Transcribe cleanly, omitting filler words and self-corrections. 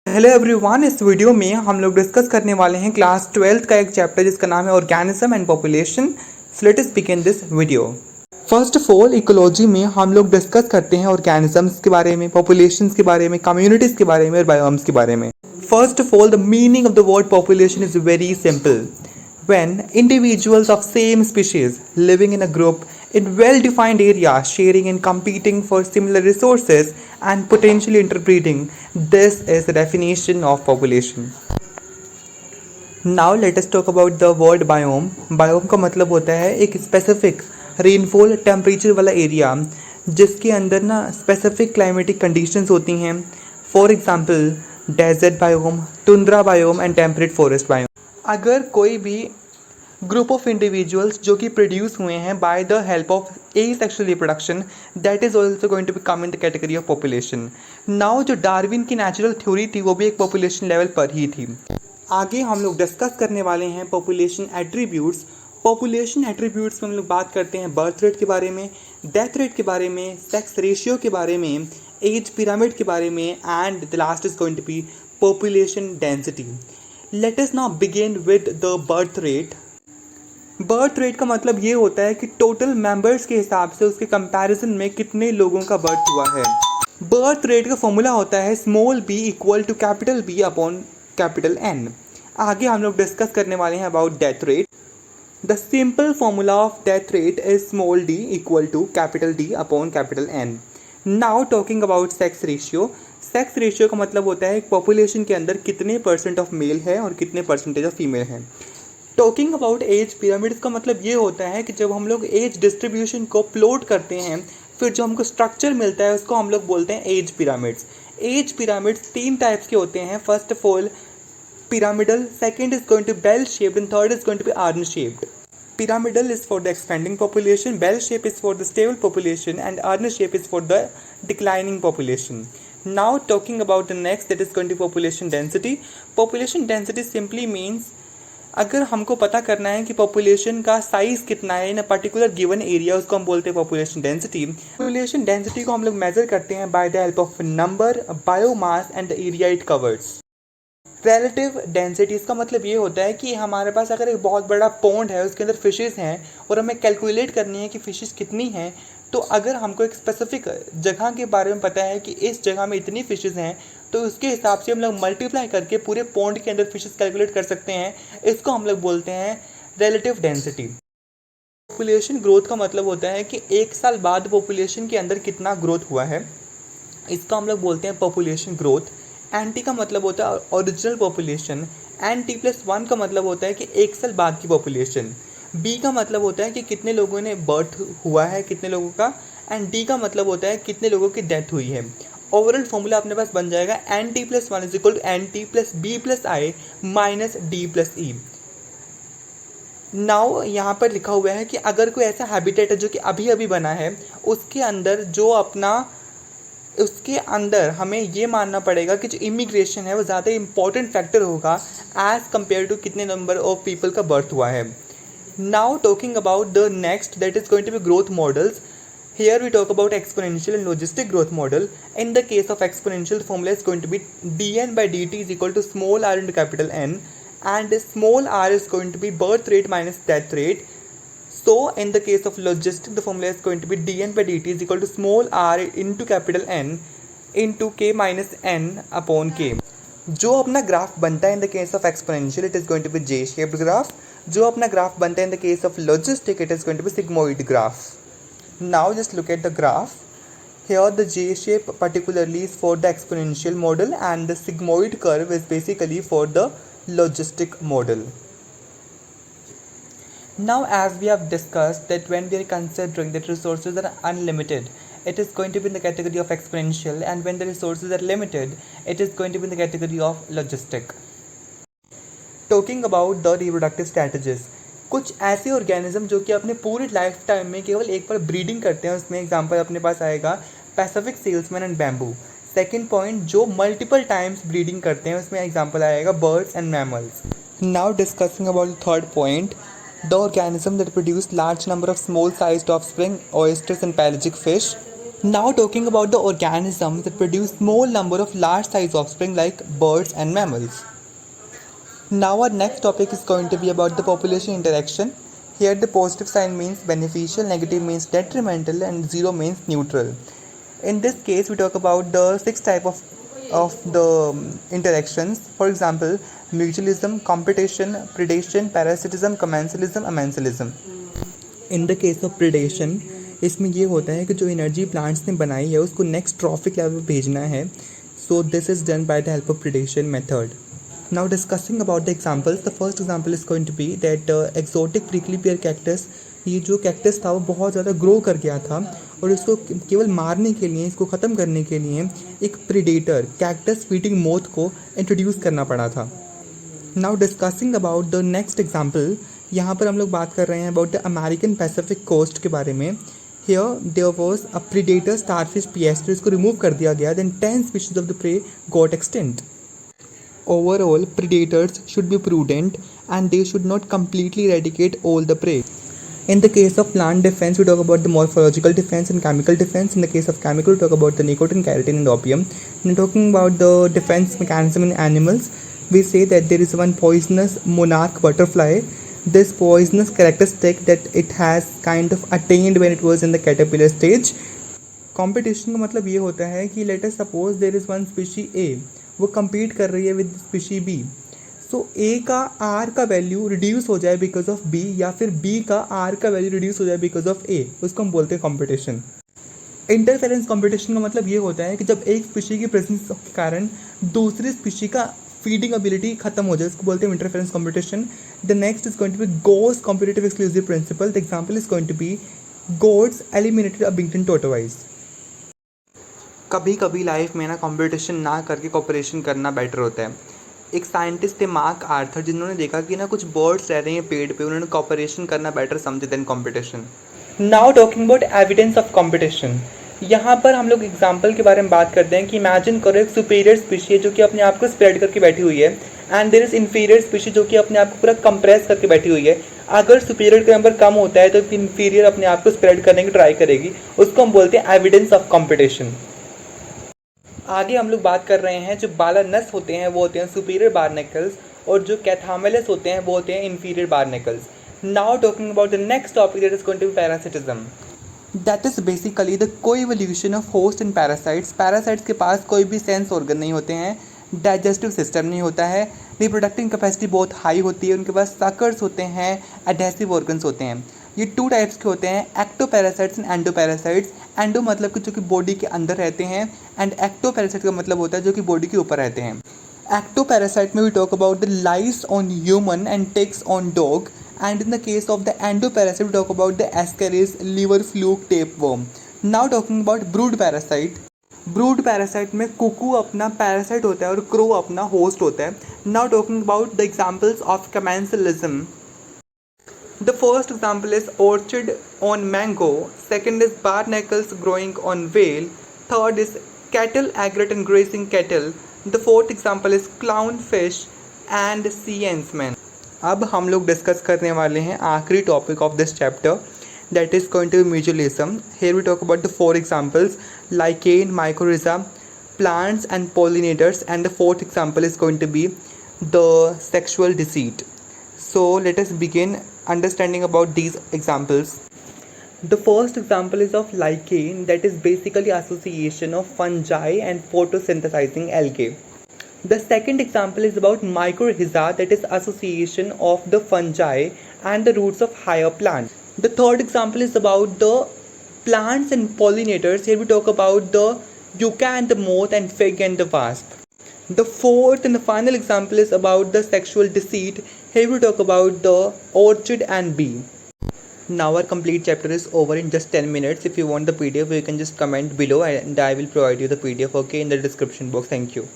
Hello everyone, इस video में हम लोग डिस्कस करने वाले हैं क्लास 12th का एक चैप्टर जिसका नाम है organism and population. So let us begin this video. First of all, ecology में हम लोग डिस्कस करते हैं ऑर्गेनिजम्स के बारे में, पॉपुलेशंस के बारे में, कम्युनिटीज के बारे में और बायोम्स के बारे में। First of all, the meaning of the word population is very simple. When individuals of same species living in a group in well-defined areas sharing and competing for similar resources and potentially interbreeding, this is the definition of population. Now let us talk about the word biome. Biome का मतलब होता है एक specific rainfall temperature वाला area जिसके अंदर ना specific climatic conditions होती हैं। For example desert biome, tundra biome and temperate forest biome. अगर कोई भी ग्रुप ऑफ इंडिविजुअल्स जो कि प्रोड्यूस हुए हैं by the help of asexual reproduction, that is also going to be come in the category of population. Now जो Darwin की natural theory थी वो भी एक पॉपुलेशन लेवल पर ही थी। आगे हम लोग डिस्कस करने वाले हैं पॉपुलेशन एट्रीब्यूट्स। पॉपुलेशन एट्रीब्यूट्स में हम लोग बात करते हैं बर्थ रेट के बारे में, डेथ रेट के बारे में, सेक्स रेशियो के बारे में, एज पिरामिड के बारे में, and the last is going to be population density. Let us now begin with the birth rate. Birth rate का मतलब ये होता है कि टोटल मेंबर्स के हिसाब से उसके कंपैरिजन में कितने लोगों का बर्थ हुआ है। बर्थ रेट का फॉर्मूला होता है small b equal to capital B upon capital N। आगे हम लोग डिस्कस करने वाले हैं about death rate. The simple formula of death rate is small d equal to capital D upon capital N। Now talking about sex ratio. Sex ratio का मतलब होता है एक पॉपुलेशन के अंदर कितने परसेंट ऑफ मेल है और कितने परसेंटेज ऑफ फीमेल है। टॉकिंग अबाउट एज पिरामिड्स का मतलब ये होता है कि जब हम लोग एज डिस्ट्रीब्यूशन को प्लॉट करते हैं फिर जो हमको स्ट्रक्चर मिलता है उसको हम लोग बोलते हैं एज पिरामिड्स। एज पिरामिड्स तीन टाइप्स के होते हैं। First of all pyramidal, second is going to bell shaped and third is going to be urn shaped. Pyramidal is for the expanding population, bell shape is for the stable population, and urn shape is for the declining population. Now talking about the next, that is going to be population density. Population density simply means अगर हमको पता करना है कि population का size कितना है इन a particular given area, उसको हम बोलते हैं पॉपुलेशन डेंसिटी। पॉपुलेशन डेंसिटी को हम लोग मेजर करते हैं by the help of number, biomass and the area it covers. Relative density, इसका मतलब ये होता है कि हमारे पास अगर एक बहुत बड़ा पॉन्ड है उसके अंदर फिशेस हैं और हमें कैलकुलेट करनी है कि फिशेस कितनी हैं, तो अगर हमको एक स्पेसिफिक जगह के बारे में पता है कि इस जगह में इतनी फिशेस हैं तो उसके हिसाब से हम लोग मल्टीप्लाई करके पूरे पॉन्ड के अंदर फिशेस कैलकुलेट कर सकते हैं। इसको हम लोग बोलते हैं रिलेटिव डेंसिटी। पॉपुलेशन ग्रोथ का मतलब होता है कि एक साल बाद पॉपुलेशन के अंदर कितना ग्रोथ हुआ है, इसको हम लोग बोलते हैं पॉपुलेशन ग्रोथ। एन का मतलब होता है ओरिजिनल पॉपुलेशन। N+1 का मतलब होता है कि एक साल बाद की पॉपुलेशन। बी का मतलब होता है कि कितने लोगों ने बर्थ हुआ है, कितने लोगों का, एंड डी का मतलब होता है कितने लोगों की डेथ हुई है। ओवरऑल फॉर्मूला अपने पास बन जाएगा N+1 is equal to NT+B+I minus D+E। Now यहाँ पर लिखा हुआ है कि अगर कोई ऐसा हैबिटेट है जो कि अभी अभी बना है उसके अंदर हमें ये मानना पड़ेगा कि जो इमिग्रेशन है वो ज़्यादा इंपॉर्टेंट फैक्टर होगा एज़ कम्पेयर टू कितने नंबर ऑफ पीपल का बर्थ हुआ है। Now talking about the next, that is going to be growth models. Here we talk about exponential and logistic growth model. In the case of exponential, the formula is going to be dn by dt is equal to small r into capital N, and small r is going to be birth rate minus death rate. So in the case of logistic, the formula is going to be dn by dt is equal to small r into capital N into k minus n upon k. जो अपना graph बनता है in the case of exponential, it is going to be J-shaped graph. जो अपना graph बनता है in the case of logistic, it is going to be sigmoid graph. Now just look at the graph. Here the J shape particularly is for the exponential model and the sigmoid curve is basically for the logistic model. Now as we have discussed that when we are considering that resources are unlimited, it is going to be in the category of exponential, and when the resources are limited, it is going to be in the category of logistic. Talking about the reproductive strategies, कुछ ऐसे organism जो कि अपने पूरी life time में केवल एक बार breeding करते हैं, उसमें एग्जांपल अपने पास आएगा Pacific salmon and bamboo. Second point, जो मल्टीपल टाइम्स ब्रीडिंग करते हैं, उसमें एग्जांपल आएगा birds and mammals. Now discussing about the third point, the organism that produce large number of small sized offspring, oysters and pelagic fish. Now talking about the organisms that produce small number of large size offspring like birds and mammals. Now our next topic is going to be about the population interaction. Here the positive sign means beneficial, negative means detrimental, and zero means neutral. In this case we talk about the six type of the interactions. For example, mutualism, competition, predation, parasitism, commensalism, amensalism. In the case of predation इसमें ये होता है कि जो energy plants ने बनाई है उसको नेक्स्ट ट्रॉफिक लेवल पर भेजना है. So this is done by the help of predation method. Now discussing about the examples, the first example is going to be that exotic prickly pear cactus. ये जो cactus था वो बहुत ज़्यादा grow कर गया था और इसको केवल मारने के लिए, इसको ख़त्म करने के लिए एक प्रीडेटर कैक्टस फीडिंग मोथ को इंट्रोड्यूस करना पड़ा था. Now discussing about the next example, यहाँ पर हम लोग बात कर रहे हैं about the American Pacific coast के बारे में. Here there was a predator starfish Pisaster, इसको रिमूव कर दिया गया. Then 10 species of the prey got extinct. Overall predators should be prudent and they should not completely eradicate all the prey. In the case of plant defense, we talk about the morphological defense and chemical defense. In the case of chemical, we talk about the nicotine, keratin, and opium. When talking about the defense mechanism in animals, we say that there is one poisonous monarch butterfly. This poisonous characteristic that it has kind of attained when it was in the caterpillar stage. Competition का मतलब ये होता है कि let us suppose there is one species A, वो compete कर रही है with species B. सो ए का आर का वैल्यू रिड्यूस हो जाए बिकॉज ऑफ बी, या फिर बी का आर का वैल्यू रिड्यूस हो जाए बिकॉज ऑफ ए, उसको हम बोलते हैं कंपटीशन. इंटरफेरेंस कंपटीशन का मतलब ये होता है कि जब एक स्पीशी की प्रेजेंस के कारण दूसरी स्पीशी का फीडिंग एबिलिटी खत्म हो जाए, इसको बोलते हैं interference competition. The next is going to be Gause competitive exclusive principle. The example is going to be Gause's eliminated a बिंगटन टोटोवाइज. कभी कभी लाइफ में ना कंपटीशन ना करके कॉपरेशन करना बेटर होता है. एक साइंटिस्ट थे मार्क आर्थर, जिन्होंने देखा कि ना कुछ बर्ड्स रह रहे हैं पेड़ पे, उन्होंने कॉपरेशन करना बेटर समझे then competition. Now talking about evidence of competition, यहाँ पर हम लोग एग्जांपल के बारे में बात करते हैं कि इमेजिन करो एक सुपीरियर स्पीशी है जो कि अपने आप को स्प्रेड करके बैठी हुई है, and there is inferior species जो कि अपने आप को पूरा कंप्रेस करके बैठी हुई है. अगर सुपीरियर का नंबर कम होता है तो इंफीरियर अपने आप को स्प्रेड करने की ट्राई करेगी, उसको हम बोलते हैं एविडेंस ऑफ कंपटीशन. आगे हम लोग बात कर रहे हैं जो बालानस होते हैं वो होते हैं सुपीरियर बार्नेकल्स, और जो कैथामेलस होते हैं वो होते हैं inferior barnacles. Now talking about the next topic that is going to be parasitism. That is basically the coevolution of host and parasites. Parasites के पास कोई भी सेंस ऑर्गन नहीं होते हैं, डाइजेस्टिव सिस्टम नहीं होता है, रिप्रोडक्टिंग कैपेसिटी बहुत हाई होती है, उनके पास सकर्स होते हैं, एडहेसिव ऑर्गन्स होते हैं. ये टू टाइप्स के होते हैं, एक्टोपैरासाइट्स एंड एंडोपैरासाइट्स. एंडो मतलब कि जो कि बॉडी के अंदर रहते हैं, एंड एक्टोपैरासाइट का मतलब होता है जो कि बॉडी के ऊपर रहते हैं. एक्टोपैरासाइट में we talk about the lice on human and ticks on dog, and in the case of the endoparasite we talk about the ascaris, liver fluke, tapeworm. Now talking about brood parasite. Brood parasite में cuckoo अपना parasite होता है और crow अपना host होता है. Now talking about the examples of commensalism. The first example is orchid on mango, second is barnacles growing on whale, third is cattle agate and grazing cattle, the fourth example is clownfish and sea ants. अब हम लोग discuss करने वाले हैं आखिरी topic of this chapter, that is going to be mutualism. Here we talk about the four examples: lichen, mycorrhiza, plants and pollinators, and the fourth example is going to be the sexual deceit. So let us begin understanding about these examples. The first example is of lichen, that is basically association of fungi and photosynthesizing algae. The second example is about mycorrhiza, that is association of the fungi and the roots of higher plants. The third example is about the plants and pollinators. Here we talk about the yucca and the moth and fig and the wasp. The fourth and the final example is about the sexual deceit. Here we talk about the orchid and bee. Now our complete chapter is over in just 10 minutes. If you want the PDF, you can just comment below and I will provide you the PDF, okay, in the description box. Thank you.